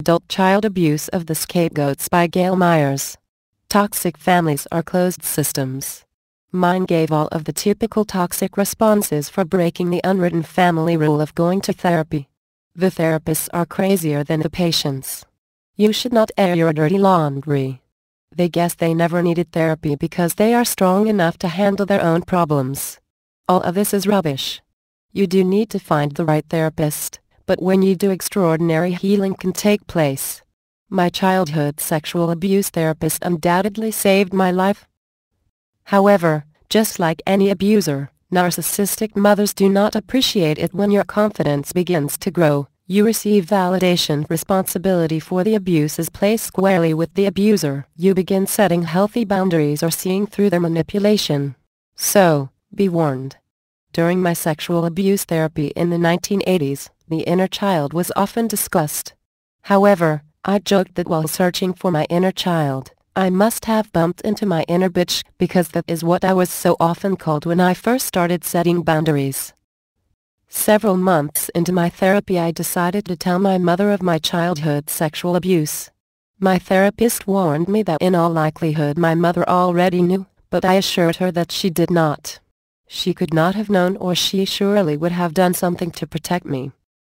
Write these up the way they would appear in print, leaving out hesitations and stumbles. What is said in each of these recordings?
Adult Child Abuse of the Scapegoats by Gail Meyers. Toxic families are closed systems. Mine gave all of the typical toxic responses for breaking the unwritten family rule of going to therapy. The therapists are crazier than the patients. You should not air your dirty laundry. They guess they never needed therapy because they are strong enough to handle their own problems. All of this is rubbish. You do need to find the right therapist, but when you do, extraordinary healing can take place. My childhood sexual abuse therapist undoubtedly saved my life. However, just like any abuser, narcissistic mothers do not appreciate it when your confidence begins to grow. You receive validation. Responsibility for the abuse is placed squarely with the abuser. You begin setting healthy boundaries or seeing through their manipulation. So, be warned. During my sexual abuse therapy in the 1980s, the inner child was often discussed. However, I joked that while searching for my inner child, I must have bumped into my inner bitch, because that is what I was so often called when I first started setting boundaries. Several months into my therapy, I decided to tell my mother of my childhood sexual abuse. My therapist warned me that in all likelihood my mother already knew, but I assured her that she did not. She could not have known, or she surely would have done something to protect me.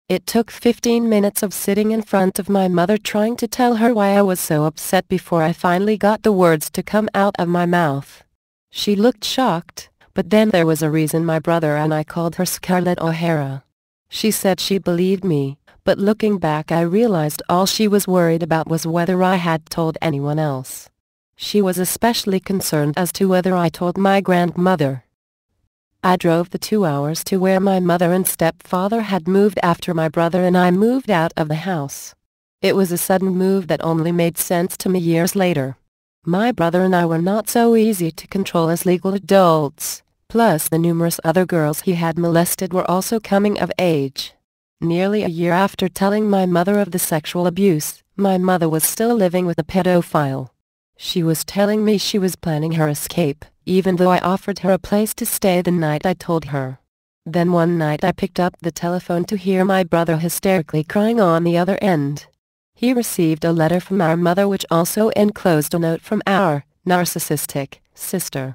It took 15 minutes of sitting in front of my mother trying to tell her why I was so upset before I finally got the words to come out of my mouth. She looked shocked, but then there was a reason. My brother and I called her Scarlett O'Hara. She said she believed me, but looking back I realized all she was worried about was whether I had told anyone else. She was especially concerned as to whether I told my grandmother. I drove the 2 hours to where my mother and stepfather had moved after my brother and I moved out of the house. It was a sudden move that only made sense to me years later. My brother and I were not so easy to control as legal adults, plus the numerous other girls he had molested were also coming of age. Nearly a year after telling my mother of the sexual abuse, my mother was still living with a pedophile. She was telling me she was planning her escape, even though I offered her a place to stay the night I told her. Then one night I picked up the telephone to hear my brother hysterically crying on the other end. He received a letter from our mother which also enclosed a note from our narcissistic sister.